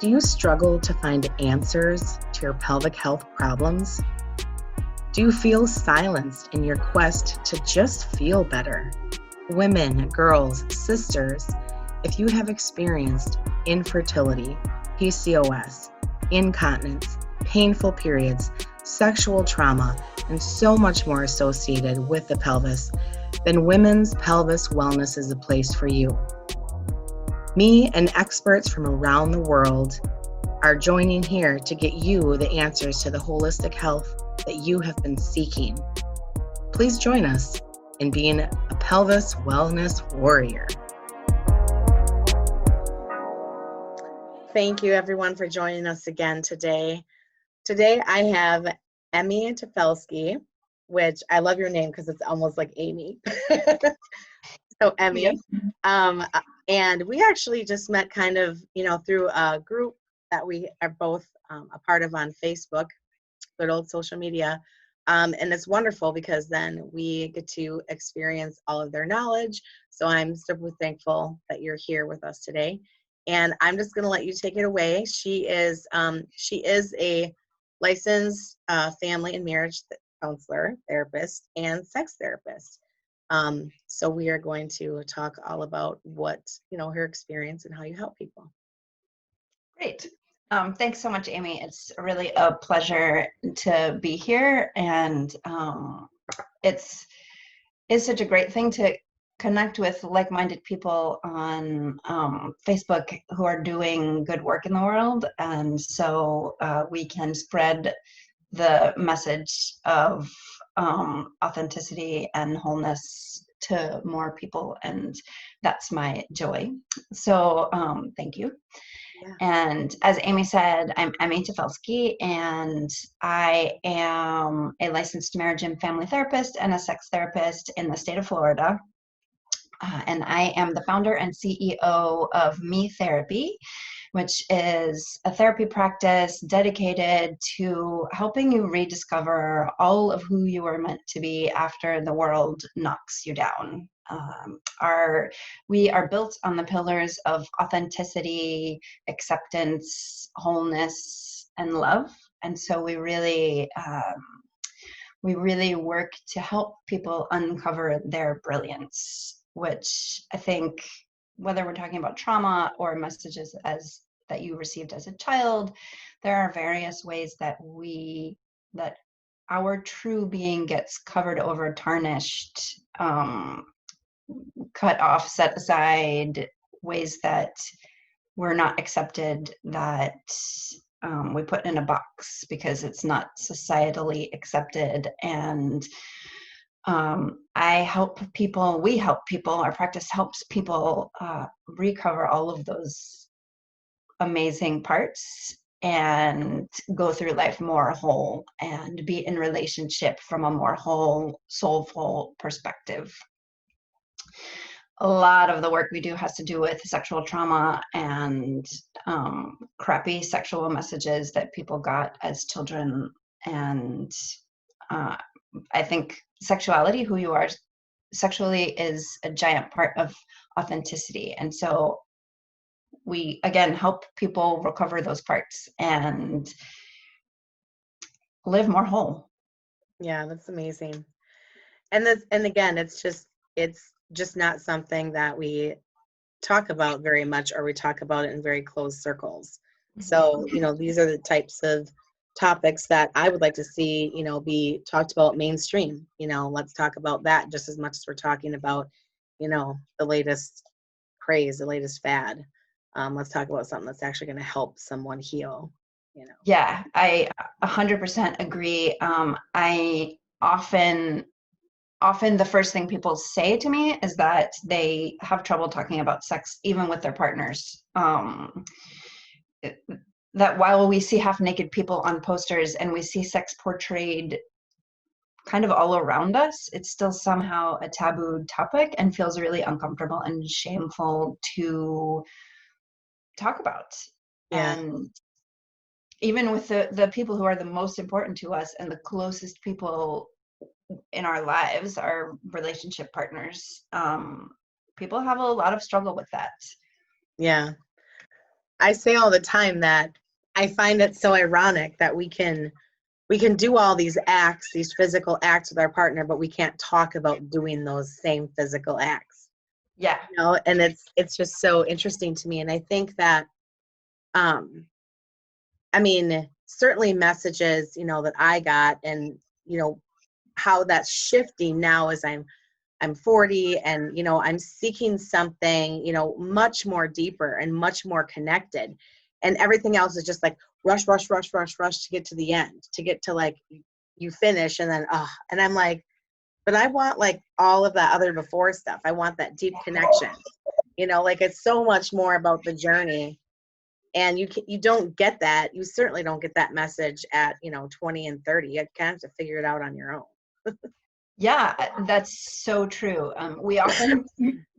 Do you struggle to find answers to your pelvic health problems? Do you feel silenced in your quest to just feel better? Women, girls, sisters, if you have experienced infertility, PCOS, incontinence, painful periods, sexual trauma, and so much more associated with the pelvis, then Women's Pelvis Wellness is a place for you. Me and experts from around the world are joining here to get you the answers to the holistic health that you have been seeking. Please join us in being a pelvis wellness warrior. Thank you everyone for joining us again today. Today I have Emy Tafelski, which I love your name because it's almost like Amy. So Emy, and we actually just met kind of, through a group that we are both a part of on Facebook, good old social media. And it's wonderful because then we get to experience all of their knowledge. So I'm super thankful that you're here with us today. And I'm just going to let you take it away. She is a licensed family and marriage counselor, therapist, and sex therapist. So we are going to talk all about what, her experience and how you help people. Great. Thanks so much, Amy. It's really a pleasure to be here. And it's such a great thing to connect with like-minded people on Facebook who are doing good work in the world. And so we can spread the message of authenticity and wholeness to more people, and that's my joy. So thank you. Yeah. And as Amy said, I'm Emy Tafelski, and I am a licensed marriage and family therapist and a sex therapist in the state of Florida. And I am the founder and CEO of Me Therapy, which is a therapy practice dedicated to helping you rediscover all of who you are meant to be after the world knocks you down. We are built on the pillars of authenticity, acceptance, wholeness, and love. And so we really work to help people uncover their brilliance, which I think, whether we're talking about trauma or messages that you received as a child, there are various ways that our true being gets covered over, tarnished, cut off, set aside, ways that we're not accepted, that we put in a box because it's not societally accepted. And we help people, our practice helps people recover all of those amazing parts and go through life more whole and be in relationship from a more whole, soulful perspective. A lot of the work we do has to do with sexual trauma and crappy sexual messages that people got as children. And I think sexuality, who you are sexually, is a giant part of authenticity. And so we, again, help people recover those parts and live more whole. Yeah, that's amazing. And again, it's just not something that we talk about very much, or we talk about it in very closed circles. So, these are the types of topics that I would like to see, be talked about mainstream. Let's talk about that just as much as we're talking about, the latest craze, the latest fad. Let's talk about something that's actually going to help someone heal. Yeah, I 100% agree. I often the first thing people say to me is that they have trouble talking about sex, even with their partners. That while we see half-naked people on posters and we see sex portrayed kind of all around us, it's still somehow a taboo topic and feels really uncomfortable and shameful to talk about. Yeah. And even with the people who are the most important to us and the closest people in our lives, our relationship partners, people have a lot of struggle with that. Yeah. I say all the time that I find it so ironic that we can do all these acts, these physical acts with our partner, but we can't talk about doing those same physical acts. Yeah. And it's just so interesting to me. And I think that um I mean, certainly messages, that I got, and how that's shifting now as I'm 40, and I'm seeking something much more deeper and much more connected, and everything else is just like rush rush rush rush rush to get to the end, to get to like you finish, and then and I'm like, but I want like all of that other before stuff. I want that deep connection, like it's so much more about the journey, and you don't get that. You certainly don't get that message at 20 and 30. You kind of have to figure it out on your own. Yeah, that's so true. We often,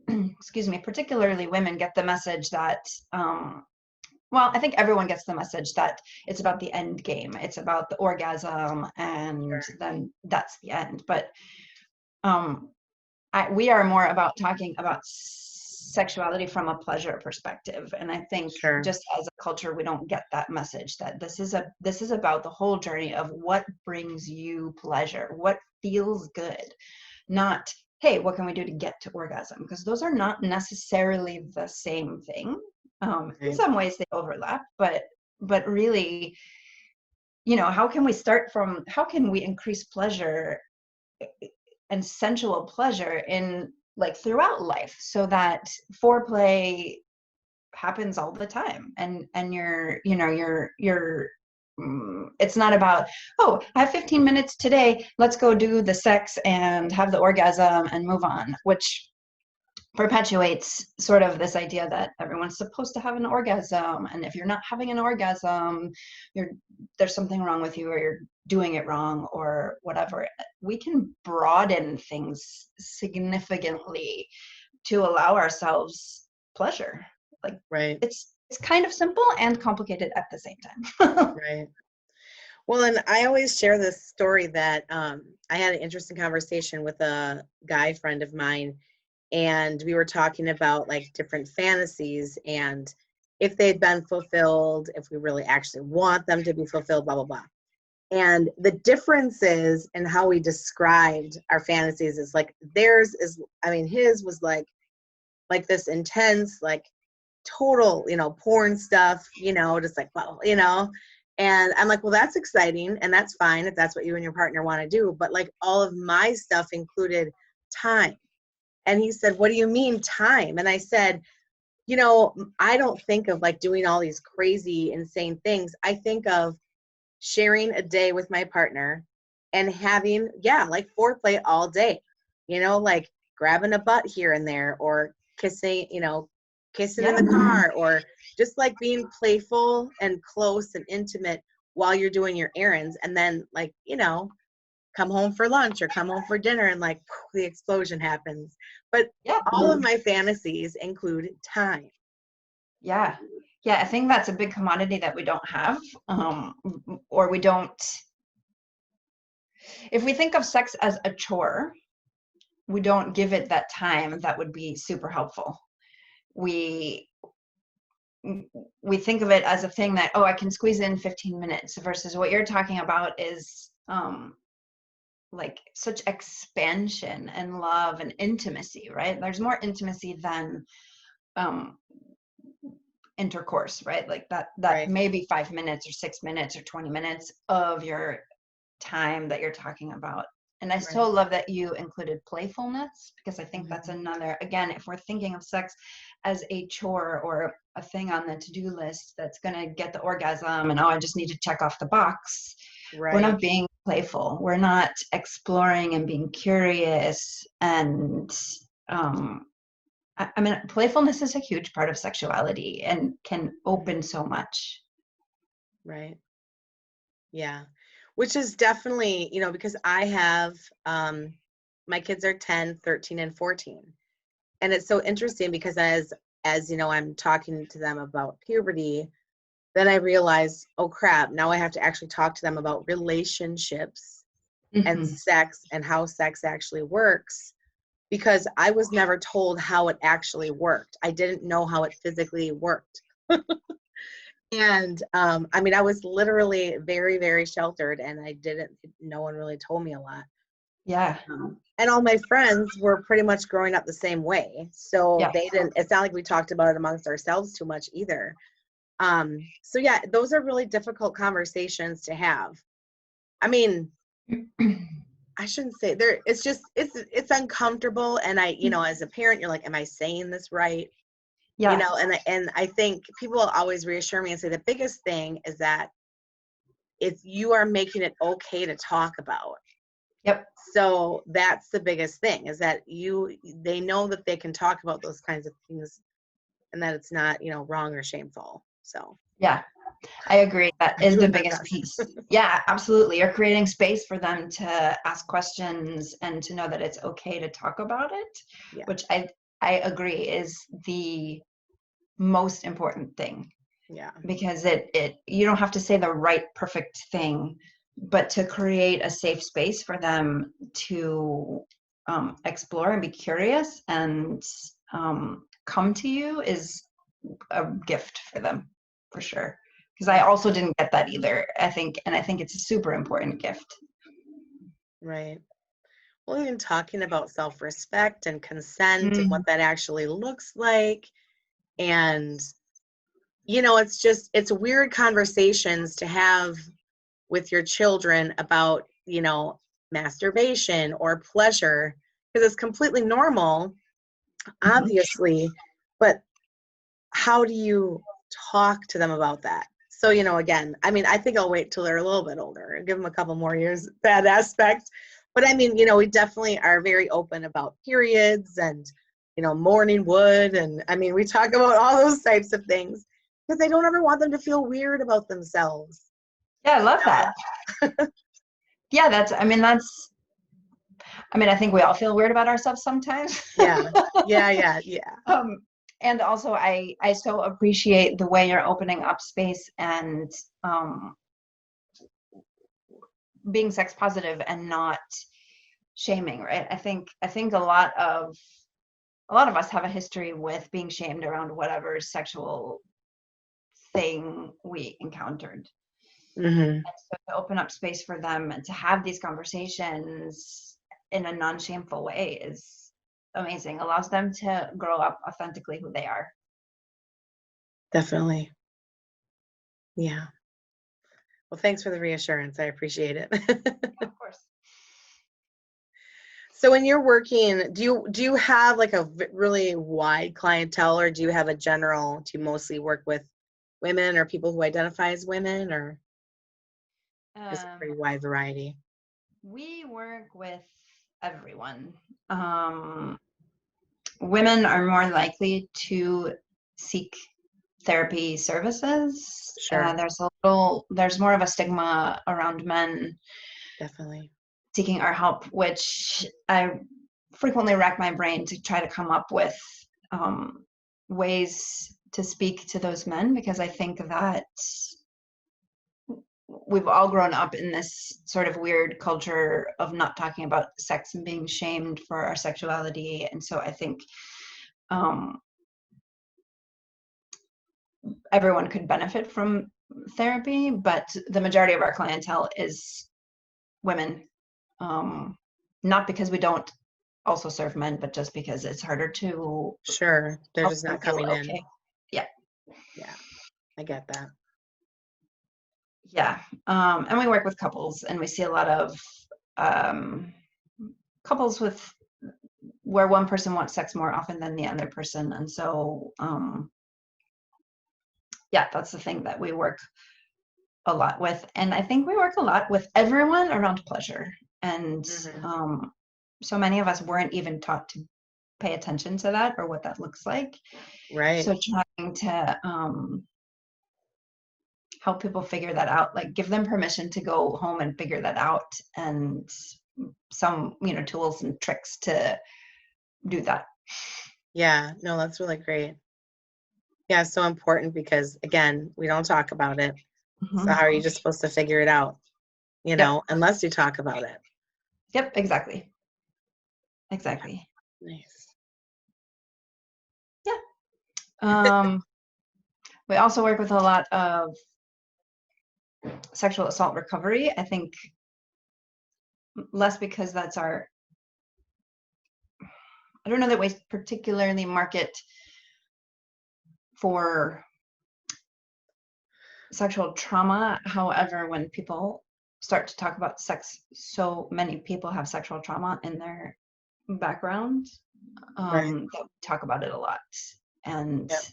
excuse me, particularly women get the message that, well, I think everyone gets the message that it's about the end game. It's about the orgasm, and Sure. then that's the end. But um, we are more about talking about sexuality from a pleasure perspective, and I think Sure. just as a culture we don't get that message, that this is about the whole journey of what brings you pleasure, what feels good, not hey, what can we do to get to orgasm, because those are not necessarily the same thing. In Right. some ways they overlap, but really, how can we increase pleasure and sensual pleasure in like throughout life, so that foreplay happens all the time, and it's not about, oh, I have 15 minutes today, let's go do the sex and have the orgasm and move on, which perpetuates sort of this idea that everyone's supposed to have an orgasm, and if you're not having an orgasm, there's something wrong with you, or you're doing it wrong, or whatever. We can broaden things significantly to allow ourselves pleasure. Like, Right. it's kind of simple and complicated at the same time. Right. Well, and I always share this story that I had an interesting conversation with a guy friend of mine, and we were talking about like different fantasies and if they'd been fulfilled, if we really actually want them to be fulfilled, blah, blah, blah. And the differences in how we described our fantasies is like theirs is, I mean, his was like this intense, like total, porn stuff, just like, well, and I'm like, well, that's exciting and that's fine if that's what you and your partner want to do. But like all of my stuff included time. And he said, what do you mean time? And I said, I don't think of like doing all these crazy, insane things. I think of sharing a day with my partner and having, like foreplay all day, like grabbing a butt here and there, or kissing, kissing in Yeah. the car, or just like being playful and close and intimate while you're doing your errands. And then like, come home for lunch or come home for dinner, and like the explosion happens. But Yeah. all of my fantasies include time. Yeah. Yeah, I think that's a big commodity that we don't have, or we don't. If we think of sex as a chore, we don't give it that time that would be super helpful. We we think of it as a thing that, oh, I can squeeze in 15 minutes, versus what you're talking about is like such expansion and love and intimacy, right? There's more intimacy than um, intercourse, right? Like that Right. maybe 5 minutes or 6 minutes or 20 minutes of your time that you're talking about. And I so Right. love that you included playfulness, because I think that's Mhm. another, again, if we're thinking of sex as a chore or a thing on the to-do list that's going to get the orgasm, and oh, I just need to check off the box, we're Right. not being playful. We're not exploring and being curious. And I mean, playfulness is a huge part of sexuality and can open so much. Right. Yeah. Which is definitely, because I have my kids are 10, 13, and 14. And it's so interesting because as I'm talking to them about puberty, then I realize, oh crap, now I have to actually talk to them about relationships and Mm-hmm. sex and how sex actually works, because I was never told how it actually worked. I didn't know how it physically worked. And I mean, I was literally very, very sheltered, and no one really told me a lot. Yeah. And all my friends were pretty much growing up the same way. So Yeah. it's not like we talked about it amongst ourselves too much either. So yeah, those are really difficult conversations to have. I mean, I shouldn't say there, it's just, it's uncomfortable. And as a parent, you're like, am I saying this right? Yeah. And I think people will always reassure me and say the biggest thing is that you are making it okay to talk about. Yep. So that's the biggest thing, is that they know that they can talk about those kinds of things, and that it's not, wrong or shameful. So Yeah, I agree. That I'm is the doing my biggest best. piece. Yeah, absolutely. You're creating space for them to ask questions and to know that it's okay to talk about it, Yeah. which I agree is the most important thing. Yeah. Because you don't have to say the right perfect thing, but to create a safe space for them to explore and be curious and come to you is a gift for them, for sure. Because I also didn't get that either, I think it's a super important gift. Right. Well, even talking about self-respect and consent and what that actually looks like. And, it's weird conversations to have with your children about, masturbation or pleasure, because it's completely normal, obviously, but how do you talk to them about that? So, again, I mean, I think I'll wait till they're a little bit older and give them a couple more years, that aspect. But I mean, we definitely are very open about periods and, morning wood. And I mean, we talk about all those types of things because I don't ever want them to feel weird about themselves. Yeah, I love that. Yeah, I think we all feel weird about ourselves sometimes. Yeah. And also I so appreciate the way you're opening up space and being sex positive and not shaming, right? I think a lot of us have a history with being shamed around whatever sexual thing we encountered. And so to open up space for them and to have these conversations in a non-shameful way is amazing. Allows them to grow up authentically who they are. Definitely. Yeah. Well, thanks for the reassurance. I appreciate it. Of course. So when you're working, do you have like a really wide clientele, or do you have do you mostly work with women or people who identify as women, or is it a pretty wide variety? We work with everyone. Women are more likely to seek therapy services. Sure. There's more of a stigma around men Definitely. seeking our help, which I frequently rack my brain to try to come up with ways to speak to those men, because I think that we've all grown up in this sort of weird culture of not talking about sex and being shamed for our sexuality. And so I think everyone could benefit from therapy, but the majority of our clientele is women. Not because we don't also serve men, but just because it's harder to. Sure. They're just not coming in. Okay. Yeah. Yeah. I get that. Yeah. And we work with couples, and we see a lot of couples where one person wants sex more often than the other person. And so, yeah, that's the thing that we work a lot with. And I think we work a lot with everyone around pleasure. And so many of us weren't even taught to pay attention to that or what that looks like. Right. So trying to help people figure that out, like give them permission to go home and figure that out, and some, tools and tricks to do that. Yeah, no, that's really great. Yeah, so important, because again, we don't talk about it. So how are you just supposed to figure it out, unless you talk about it? Yep, exactly. Nice. Yeah. We also work with a lot of sexual assault recovery. I think less because that's I don't know that we particularly market for sexual trauma. However, when people start to talk about sex, so many people have sexual trauma in their background, Right. that we talk about it a lot. And Yep.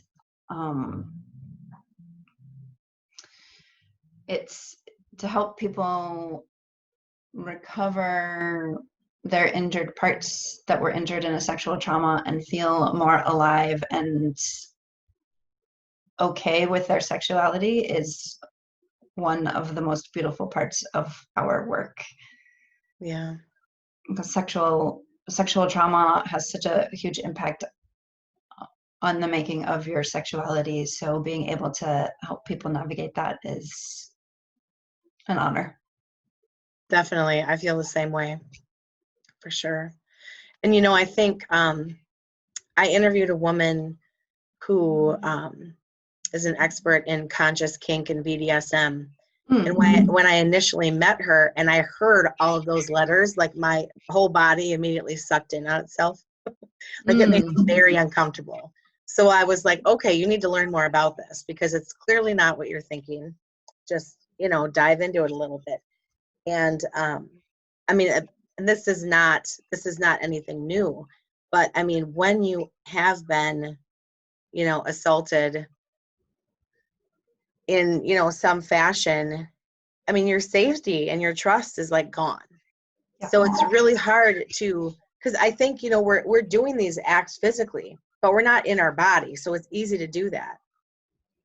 It's to help people recover their injured parts that were injured in a sexual trauma and feel more alive and okay with their sexuality is one of the most beautiful parts of our work. Yeah. Because sexual trauma has such a huge impact on the making of your sexuality. So being able to help people navigate that is an honor. Definitely. I feel the same way, for sure. And, you know, I think I interviewed a woman who is an expert in conscious kink and BDSM. And when I initially met her and I heard all of those letters, like my whole body immediately sucked in on itself. Like it made me very uncomfortable. So I was like, okay, you need to learn more about this because it's clearly not what you're thinking. Just, you know, dive into it a little bit. And I mean, and this is not anything new, but I mean, when you have been, you know, assaulted in, you know, some fashion, I mean, your safety and your trust is like gone. Yeah. So it's really hard to, because I think, you know, we're doing these acts physically, but we're not in our body. So it's easy to do that.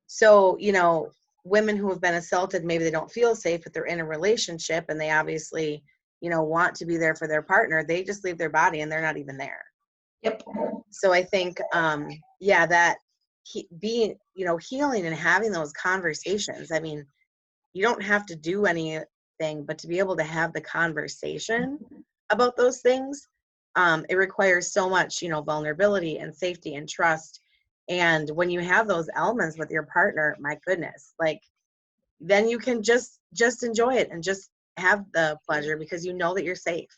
So, you know, women who have been assaulted, maybe they don't feel safe, but they're in a relationship and they obviously, you know, want to be there for their partner. They just leave their body and they're not even there. Yep. So I think, yeah, that being, you know, healing and having those conversations. I mean, you don't have to do anything, but to be able to have the conversation about those things, it requires so much, you know, vulnerability and safety and trust. And when you have those elements with your partner, my goodness, like then you can just enjoy it and just have the pleasure because you know that you're safe.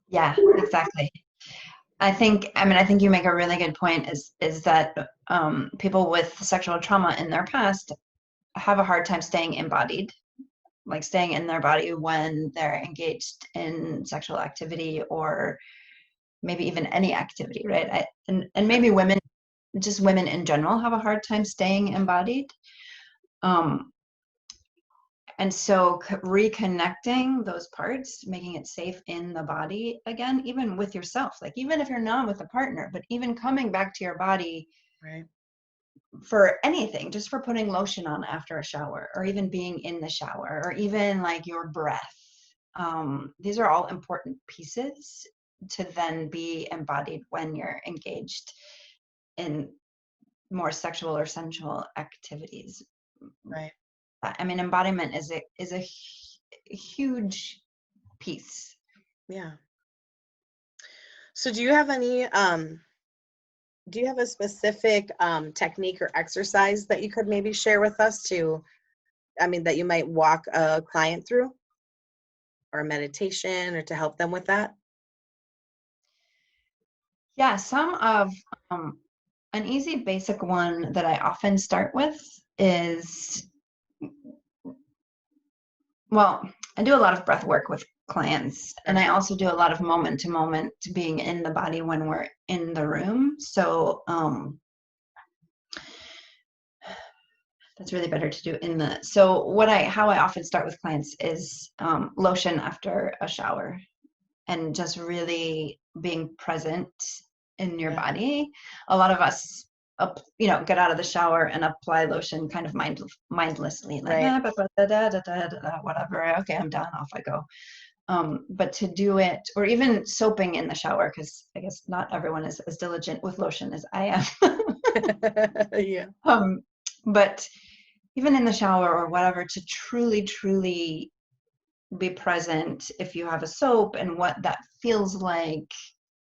Yeah, exactly. I think you make a really good point is that people with sexual trauma in their past have a hard time staying embodied, like staying in their body when they're engaged in sexual activity or maybe even any activity, right? And maybe women in general have a hard time staying embodied. And so reconnecting those parts, making it safe in the body again, even with yourself, like even if you're not with a partner, but even coming back to your body, Right. for anything, just for putting lotion on after a shower, or even being in the shower, or even like your breath. These are all important pieces to then be embodied when you're engaged in more sexual or sensual activities. Right. I mean, embodiment is a huge piece. Yeah. So do you have any, do you have a specific technique or exercise that you could maybe share with us that you might walk a client through, or a meditation, or to help them with that? Yeah, some of an easy basic one that I often start with is, well, I do a lot of breath work with clients, and I also do a lot of moment to moment being in the body when we're in the room. So that's really better to do in the, so how I often start with clients is lotion after a shower, and just really being present in your body. A lot of us get out of the shower and apply lotion kind of mindlessly, like Right. whatever, okay, I'm done, off I go. But to do it, or even soaping in the shower, because I guess not everyone is as diligent with lotion as I am. Yeah. But even in the shower or whatever, to truly be present, if you have a soap, and what that feels like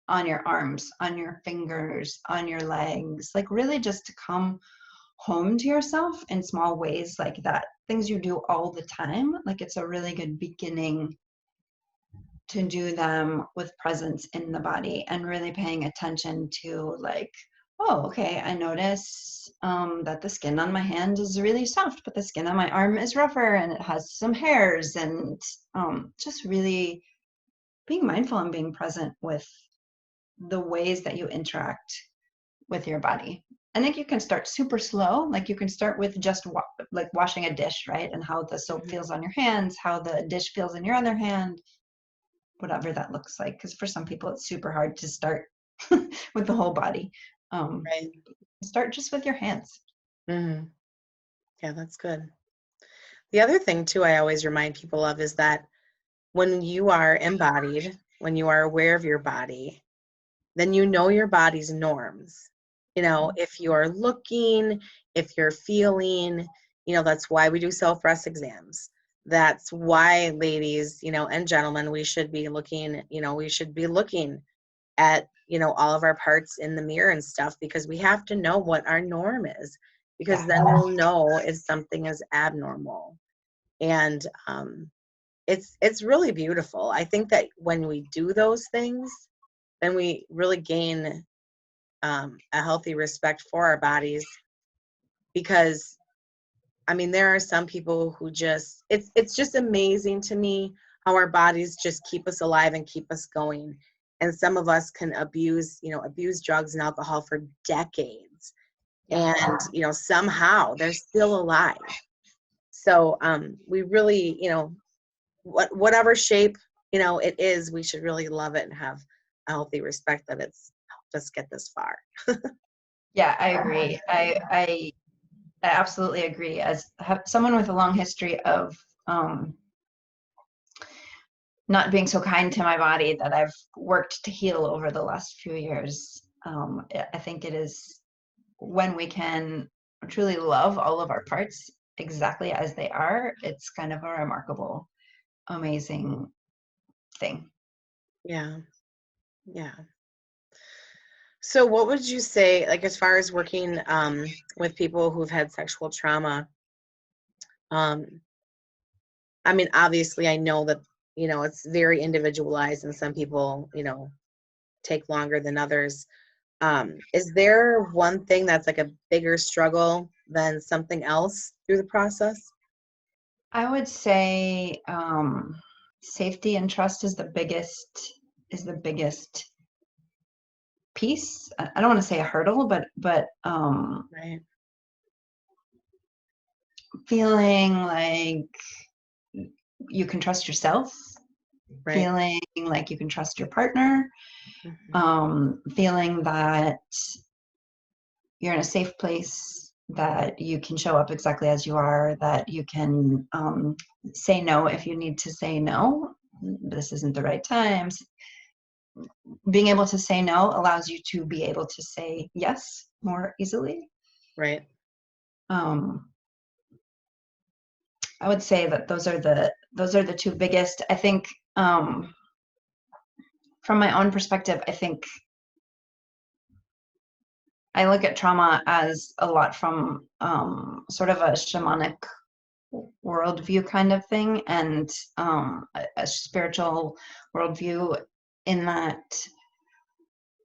on your arms, on your fingers, on your legs, like really just to come home to yourself in small ways like that, things you do all the time, like it's a really good beginning to do them with presence in the body and really paying attention to like, oh, okay, I notice that the skin on my hand is really soft, but the skin on my arm is rougher and it has some hairs, and just really being mindful and being present with the ways that you interact with your body. I think you can start super slow. Like you can start with just like washing a dish, right? And how the soap feels on your hands, how the dish feels in your other hand, whatever that looks like. Because for some people, it's super hard to start with the whole body. Right. Start just with your hands. Mm-hmm. Yeah, that's good. The other thing too, I always remind people of is that when you are embodied, when you are aware of your body, then you know your body's norms. You know, if you're looking, if you're feeling, you know, that's why we do self-breast exams. That's why, ladies, you know, and gentlemen, we should be looking, you know, we should be looking at, you know, all of our parts in the mirror and stuff, because we have to know what our norm is, because then we'll know if something is abnormal. And it's really beautiful. I think that when we do those things, then we really gain a healthy respect for our bodies, because I mean, there are some people who just, it's just amazing to me how our bodies just keep us alive and keep us going. And some of us can abuse drugs and alcohol for decades. Yeah. And, you know, somehow they're still alive. So we really, you know, whatever shape, you know, it is, we should really love it and have a healthy respect that it's helped us get this far. Yeah, I agree. I absolutely agree. As someone with a long history of not being so kind to my body that I've worked to heal over the last few years, I think it is when we can truly love all of our parts exactly as they are, it's kind of a remarkable, amazing thing. Yeah. Yeah. So what would you say, like, as far as working with people who've had sexual trauma? I mean, obviously, I know that, you know, it's very individualized and some people, you know, take longer than others. Is there one thing that's like a bigger struggle than something else through the process? I would say safety and trust is the biggest piece. I don't want to say a hurdle, but Right. feeling like you can trust yourself, Right. feeling like you can trust your partner, Mm-hmm. feeling that you're in a safe place, that you can show up exactly as you are, that you can say no if you need to say no. This isn't the right time. Being able to say no allows you to be able to say yes more easily. Right. Um, I would say that those are the two biggest. I think from my own perspective, I think I look at trauma as a lot from sort of a shamanic worldview kind of thing, and a spiritual worldview, in that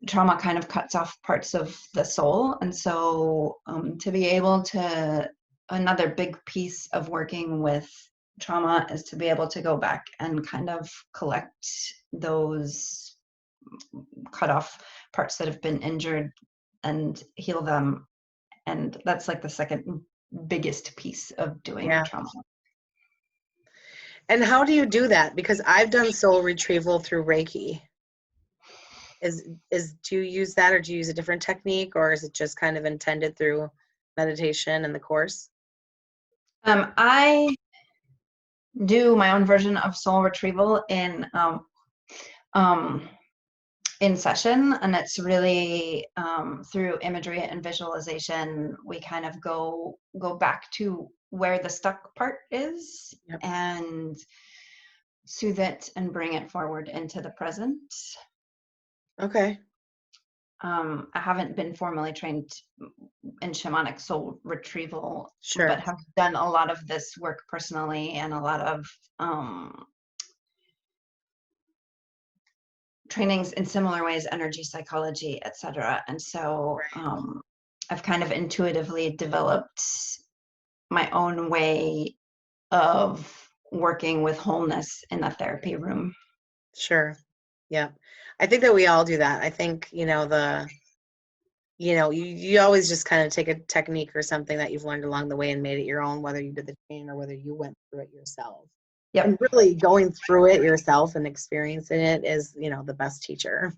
trauma kind of cuts off parts of the soul. And so to be able to, another big piece of working with trauma is to be able to go back and kind of collect those cut off parts that have been injured and heal them. And that's like the second biggest piece of doing Yeah. trauma. And how do you do that? Because I've done soul retrieval through Reiki. Do you use that, or do you use a different technique, or is it just kind of intended through meditation and the course? I do my own version of soul retrieval um, in session, and it's really through imagery and visualization. We kind of go back to where the stuck part is, Yep. and soothe it and bring it forward into the present. Okay. I haven't been formally trained in shamanic soul retrieval, Sure. but have done a lot of this work personally and a lot of trainings in similar ways, energy psychology, etc. And so I've kind of intuitively developed my own way of working with wholeness in the therapy room. Sure. Yeah. I think that we all do that. I think, you always just kind of take a technique or something that you've learned along the way and made it your own, whether you did the training or whether you went through it yourself. Yep. And really going through it yourself and experiencing it is, the best teacher.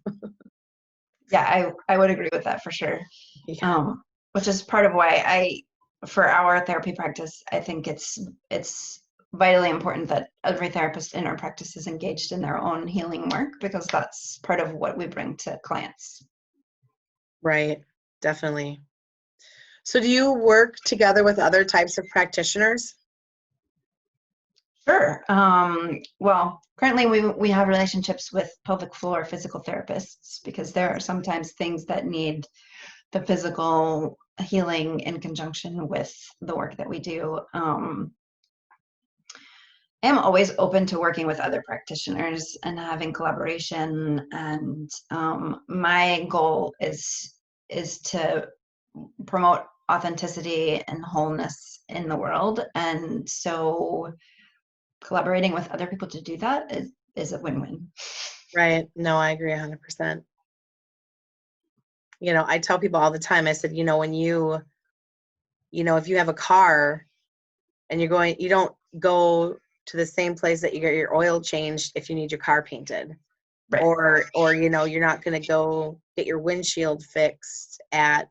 Yeah, I would agree with that for sure. Yeah. Which is part of why for our therapy practice, I think it's vitally important that every therapist in our practice is engaged in their own healing work, because that's part of what we bring to clients. Right. Definitely. So do you work together with other types of practitioners? Sure. Well, currently we have relationships with pelvic floor physical therapists, because there are sometimes things that need the physical healing in conjunction with the work that we do. I am always open to working with other practitioners and having collaboration. And my goal is to promote authenticity and wholeness in the world. And so collaborating with other people to do that is a win-win. Right. No, I agree 100%. I tell people all the time, I said, when if you have a car and you don't go to the same place that you get your oil changed if you need your car painted. Right. Or you're not going to go get your windshield fixed at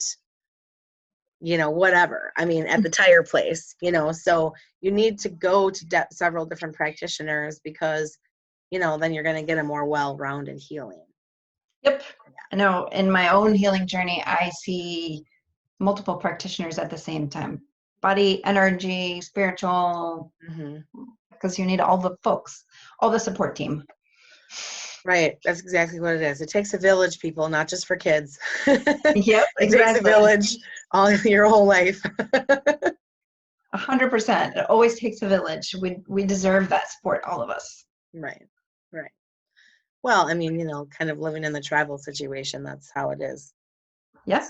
whatever. I mean, at the tire place, so you need to go to several different practitioners, because then you're going to get a more well-rounded healing. Yep. I know in my own healing journey, I see multiple practitioners at the same time. Body, energy, spiritual, because you need all the folks, all the support team. Right. That's exactly what it is. It takes a village, people, not just for kids. Yep, It takes a village all your whole life. 100%. It always takes a village. We deserve that support, all of us. Right. Right. Well, I mean, kind of living in the tribal situation, that's how it is. Yeah.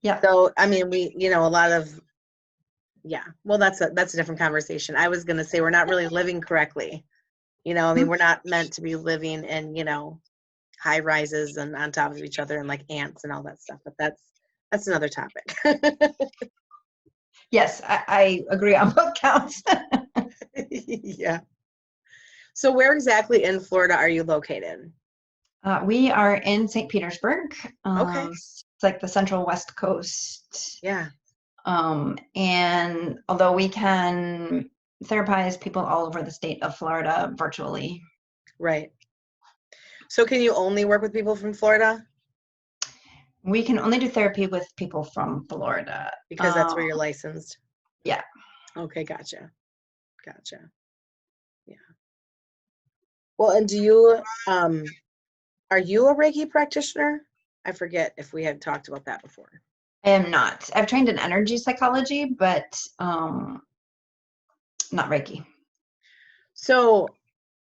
Yeah. So, I mean, we, a lot of, well, that's a different conversation. I was going to say, we're not really living correctly. I mean, we're not meant to be living in, high rises and on top of each other and like ants and all that stuff, but that's another topic. Yes, I agree on both counts. Yeah. So where exactly in Florida are you located? We are in St. Petersburg. Okay. It's like the central west coast. Yeah. And although we can therapize people all over the state of Florida virtually. Right. So can you only work with people from Florida? We can only do therapy with people from Florida. Because that's where you're licensed? Yeah. Okay, gotcha. Yeah. Well, and do you, are you a Reiki practitioner? I forget if we had talked about that before. I am not. I've trained in energy psychology, but not Reiki. So,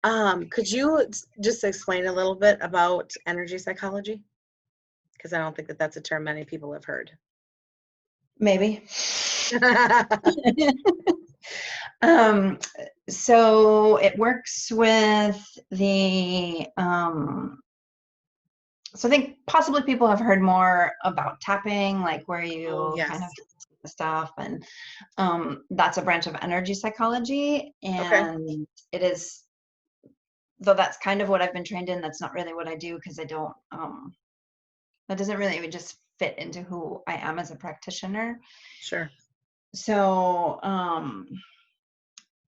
could you just explain a little bit about energy psychology? Because I don't think that that's a term many people have heard. Maybe. So it works with the, so I think possibly people have heard more about tapping, like where you kind of the stuff, and that's a branch of energy psychology. And it is, though that's kind of what I've been trained in, that's not really what I do, because I don't, that doesn't really even just fit into who I am as a practitioner. Sure. So,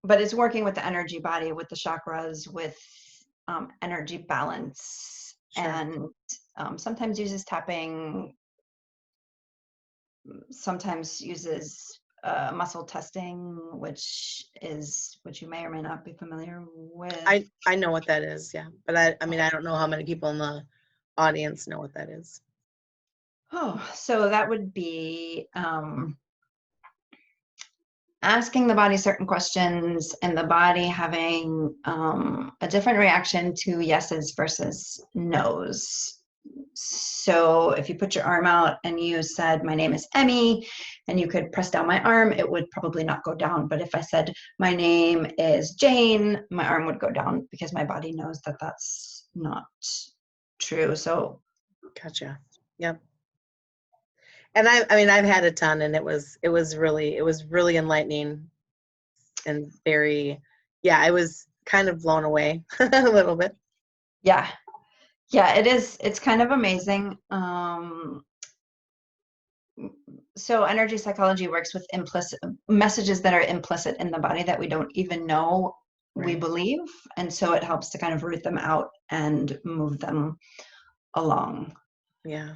but it's working with the energy body, with the chakras, with energy balance, and sometimes uses tapping, sometimes uses muscle testing, which you may or may not be familiar with. I know what that is, yeah, but I mean, I don't know how many people in the audience know what that is? Oh, so that would be asking the body certain questions and the body having a different reaction to yeses versus nos. So if you put your arm out and you said, my name is Emy, and you could press down my arm, it would probably not go down. But if I said, my name is Jane, my arm would go down because my body knows that that's not true. So Gotcha. Yep. And I mean, I've had a ton, and it was really enlightening and very, yeah, I was kind of blown away a little bit. yeah, it is. It's kind of amazing. So energy psychology works with implicit messages that are implicit in the body that we don't even know we believe. And so it helps to kind of root them out and move them along. Yeah.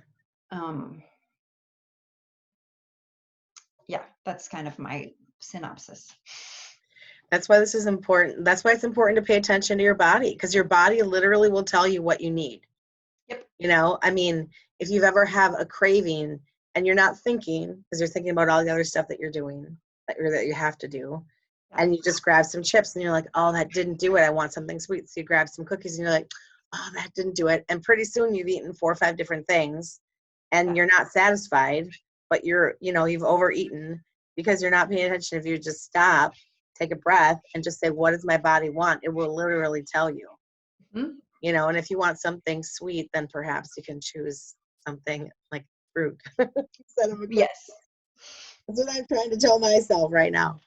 Yeah, that's kind of my synopsis. That's why this is important. That's why it's important to pay attention to your body, because your body literally will tell you what you need. Yep. You know, I mean, if you've ever have a craving and you're not thinking, because you're thinking about all the other stuff that you're doing, that you have to do, and you just grab some chips and you're like, oh, that didn't do it. I want something sweet. So you grab some cookies and you're like, oh, that didn't do it. And pretty soon you've eaten 4 or 5 different things and you're not satisfied, but you've overeaten because you're not paying attention. If you just stop, take a breath, and just say, what does my body want? It will literally tell you. Mm-hmm. You know, and if you want something sweet, then perhaps you can choose something like fruit instead of a cookie. Yes. That's what I'm trying to tell myself right now.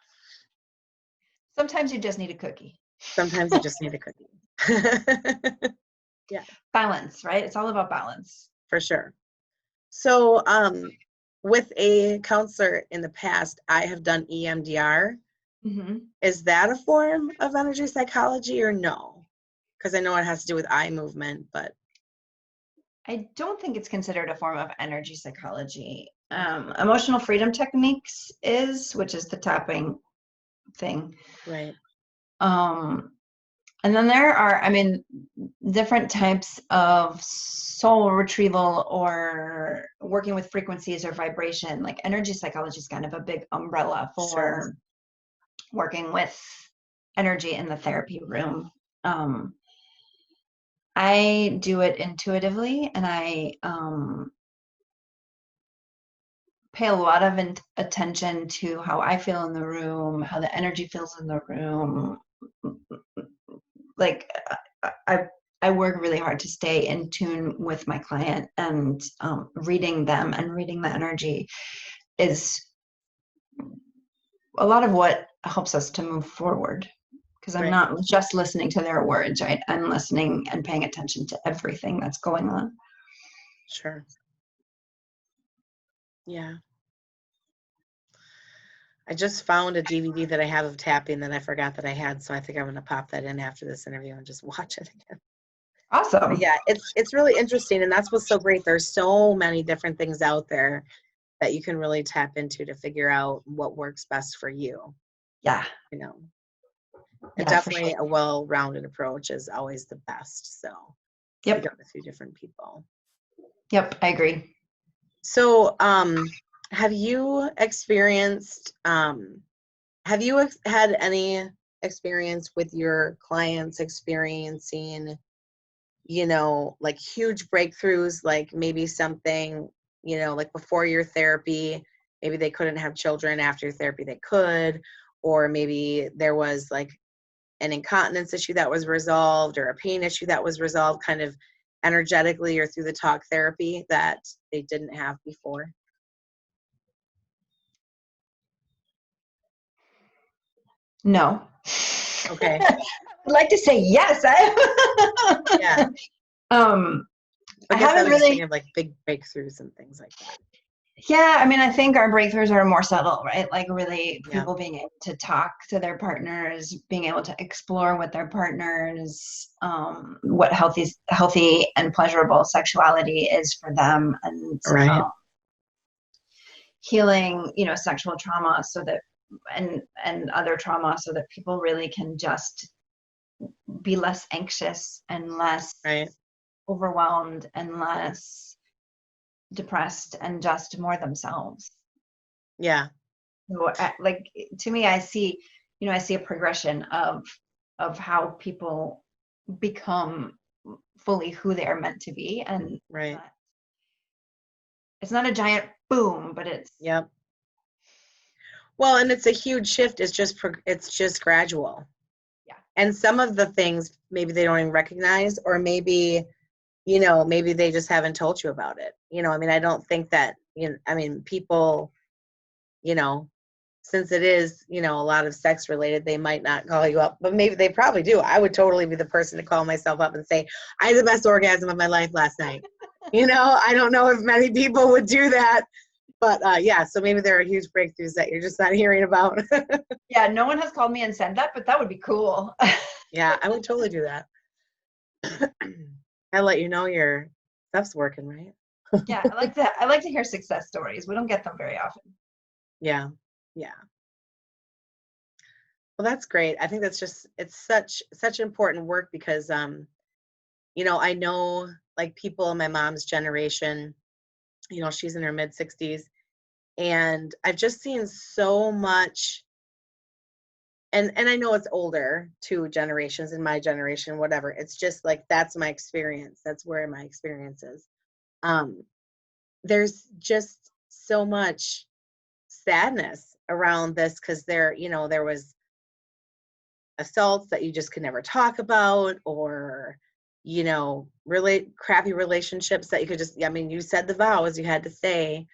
Sometimes you just need a cookie. Sometimes you just need a cookie. Yeah. Balance, right? It's all about balance. For sure. So with a counselor in the past, I have done EMDR. Mm-hmm. Is that a form of energy psychology or no? Because I know it has to do with eye movement, but I don't think it's considered a form of energy psychology. Emotional freedom techniques which is the tapping thing. Right. And then there are, different types of soul retrieval or working with frequencies or vibration. Like energy psychology is kind of a big umbrella for working with energy in the therapy room. I do it intuitively, and I pay a lot of attention to how I feel in the room, how the energy feels in the room. Like I work really hard to stay in tune with my client, and reading them and reading the energy is a lot of what helps us to move forward. Because I'm not just listening to their words, right? I'm listening and paying attention to everything that's going on. Sure. Yeah. I just found a DVD that I have of tapping that I forgot that I had, so I think I'm going to pop that in after this interview and just watch it again. Awesome. But yeah, it's really interesting, and that's what's so great. There's so many different things out there that you can really tap into to figure out what works best for you. Yeah. You know. And definitely a well-rounded approach is always the best. So yep. You got a few different people. Yep, I agree. So have you experienced have you had any experience with your clients experiencing, like huge breakthroughs, like maybe something, like before your therapy, maybe they couldn't have children, after your therapy they could, or maybe there was like an incontinence issue that was resolved or a pain issue that was resolved kind of energetically or through the talk therapy that they didn't have before? No. Okay. I'd like to say yes. Yeah. I guess I was just thinking of like big breakthroughs and things like that. Yeah, I think our breakthroughs are more subtle, right? Like really people being able to talk to their partners, being able to explore with their partners, what healthy and pleasurable sexuality is for them, and healing, sexual trauma so that and other trauma so that people really can just be less anxious and less overwhelmed and less depressed and just more themselves. Yeah. So like, to me, I see a progression of how people become fully who they are meant to be. And Right. it's not a giant boom, but it's, Yep. Well, and it's a huge shift. It's just gradual. yeah. And some of the things maybe they don't even recognize, or maybe, maybe they just haven't told you about it. I mean, I don't think that, people, since it is, a lot of sex related, they might not call you up, but maybe they probably do. I would totally be the person to call myself up and say, I had the best orgasm of my life last night. I don't know if many people would do that, but yeah, so maybe there are huge breakthroughs that you're just not hearing about. Yeah, no one has called me and said that, but that would be cool. Yeah, I would totally do that. I'll let you know your stuff's working, right? Yeah, I like to hear success stories. We don't get them very often. Yeah. Yeah. Well, that's great. I think it's such important work because I know like people in my mom's generation, she's in her mid 60s, and I've just seen so much, and I know it's older, two generations in my generation, whatever. It's just like that's my experience. That's where my experience is. Um there's just so much sadness around this because there was assaults that you just could never talk about, or really crappy relationships that you could just, I mean, you said the vows you had to say,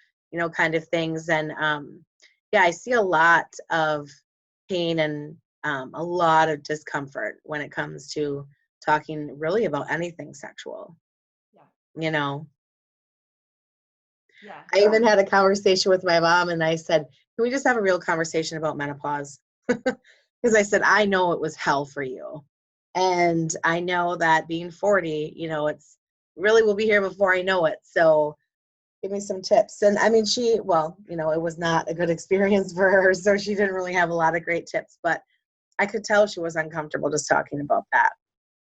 kind of things. And yeah, I see a lot of pain and a lot of discomfort when it comes to talking really about anything sexual. Yeah. Yeah. I even had a conversation with my mom and I said, can we just have a real conversation about menopause? Because I said, I know it was hell for you. And I know that being 40, it's really will be here before I know it. So give me some tips. And I mean, it was not a good experience for her. So she didn't really have a lot of great tips, but I could tell she was uncomfortable just talking about that.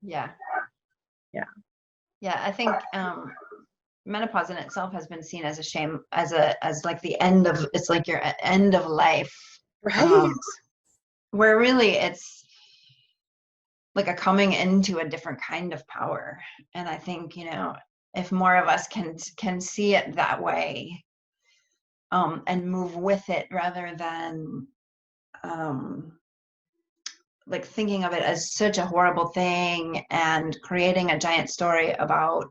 Yeah. Yeah. Yeah. I think menopause in itself has been seen as a shame, as like the end of, it's like your end of life. Right. Where really it's like a coming into a different kind of power. And I think, if more of us can see it that way, and move with it rather than like thinking of it as such a horrible thing and creating a giant story about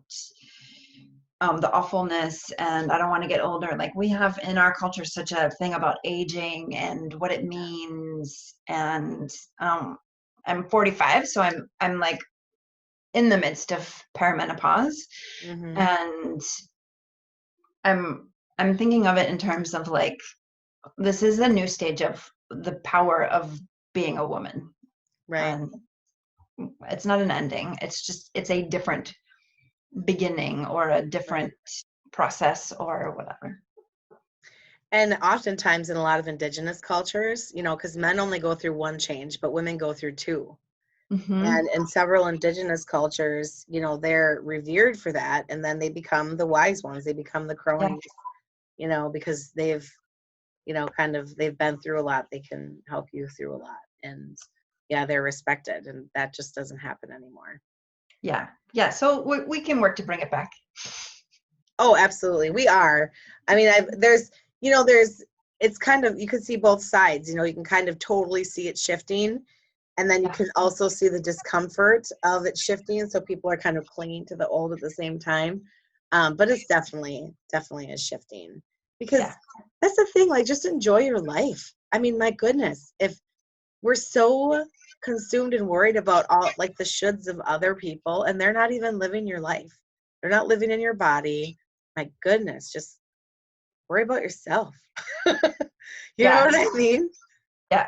the awfulness and I don't want to get older. Like we have in our culture such a thing about aging and what it means. And I'm 45, so I'm like in the midst of perimenopause. Mm-hmm. And I'm thinking of it in terms of like, this is a new stage of the power of being a woman. Right. And it's not an ending. It's a different beginning or a different process or whatever. And oftentimes in a lot of indigenous cultures, because men only go through one change, but women go through two. Mm-hmm. And in several indigenous cultures, they're revered for that. And then they become the wise ones. They become the cronies, because they've, they've been through a lot. They can help you through a lot. And yeah, they're respected. And that just doesn't happen anymore. Yeah. Yeah. So we can work to bring it back. Oh, absolutely. We are. I mean, it's kind of, you can see both sides, you can kind of totally see it shifting. And then you can also see the discomfort of it shifting. So people are kind of clinging to the old at the same time. But it's definitely is shifting because that's the thing, like just enjoy your life. I mean, my goodness, if we're so consumed and worried about all like the shoulds of other people and they're not even living your life. They're not living in your body. My goodness, just worry about yourself. You know what I mean? Yeah.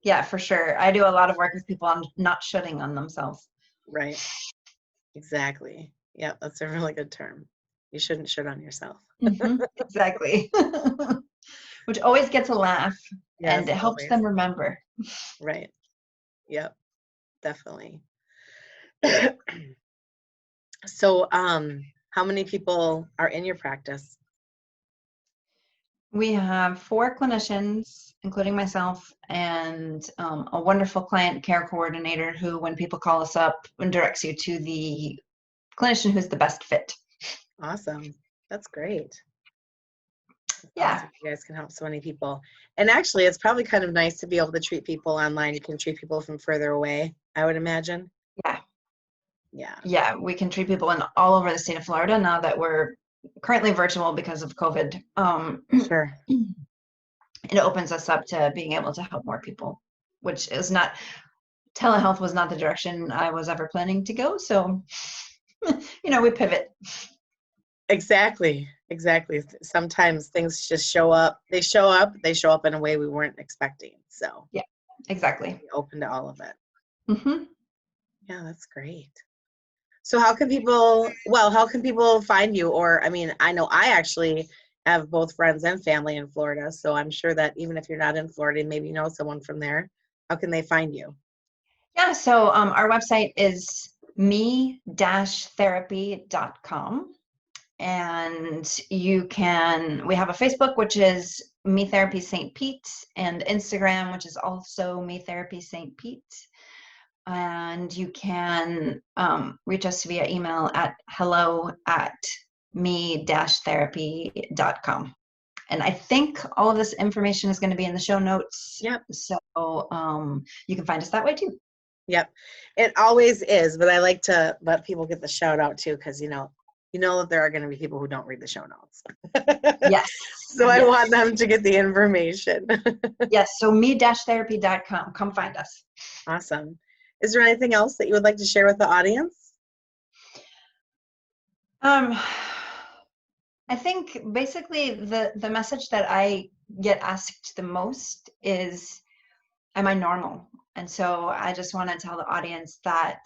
Yeah, for sure. I do a lot of work with people on not shitting on themselves. Right. Exactly. Yeah, that's a really good term. You shouldn't shit on yourself. Mm-hmm. Exactly. Which always gets a laugh. Yes, and it helps them remember. Right. Yep. Definitely. So, how many people are in your practice? We have 4 clinicians, including myself, and a wonderful client care coordinator who, when people call us up, directs you to the clinician who's the best fit. Awesome. That's great. That's Yeah. awesome. You guys can help so many people. And actually, it's probably kind of nice to be able to treat people online. You can treat people from further away, I would imagine. Yeah. Yeah. Yeah, we can treat people in all over the state of Florida now that we're currently virtual because of COVID. Sure. It opens us up to being able to help more people, which is not, telehealth was not the direction I was ever planning to go. So, we pivot. Exactly. Sometimes things just show up. They show up in a way we weren't expecting. So, Yeah, exactly. be open to all of it. Mm-hmm. Yeah, that's great. So how can people find you? Or, I mean, I know I actually have both friends and family in Florida, so I'm sure that even if you're not in Florida, maybe you know someone from there. How can they find you? Yeah, so our website is me-therapy.com. And we have a Facebook, which is Me Therapy St. Pete, and Instagram, which is also Me Therapy St. Pete. And you can reach us via email at hello@me-therapy.com. And I think all of this information is going to be in the show notes. Yep. So you can find us that way too. Yep. It always is, but I like to let people get the shout out too, because you know that there are going to be people who don't read the show notes. Yes. So I want them to get the information. Yes. So me-therapy.com. Come find us. Awesome. Is there anything else that you would like to share with the audience? I think basically the message that I get asked the most is, am I normal? And so I just want to tell the audience that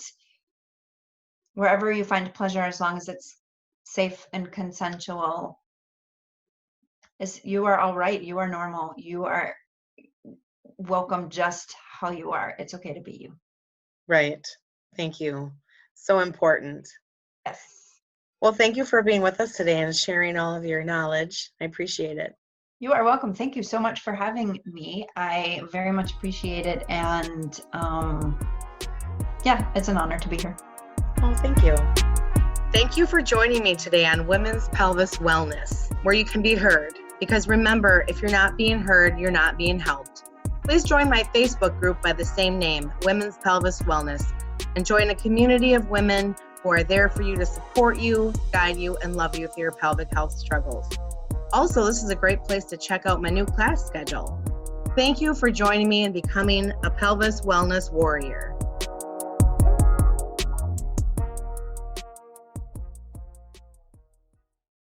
wherever you find pleasure, as long as it's safe and consensual, you are all right. You are normal. You are welcome just how you are. It's okay to be you. Right. Thank you. So important. Yes. Well, thank you for being with us today and sharing all of your knowledge. I appreciate it. You are welcome. Thank you so much for having me. I very much appreciate it. And yeah, it's an honor to be here. Oh, thank you. Thank you for joining me today on Women's Pelvis Wellness, where you can be heard. Because remember, if you're not being heard, you're not being helped. Please join my Facebook group by the same name, Women's Pelvis Wellness, and join a community of women who are there for you to support you, guide you, and love you through your pelvic health struggles. Also, this is a great place to check out my new class schedule. Thank you for joining me and becoming a pelvis wellness warrior.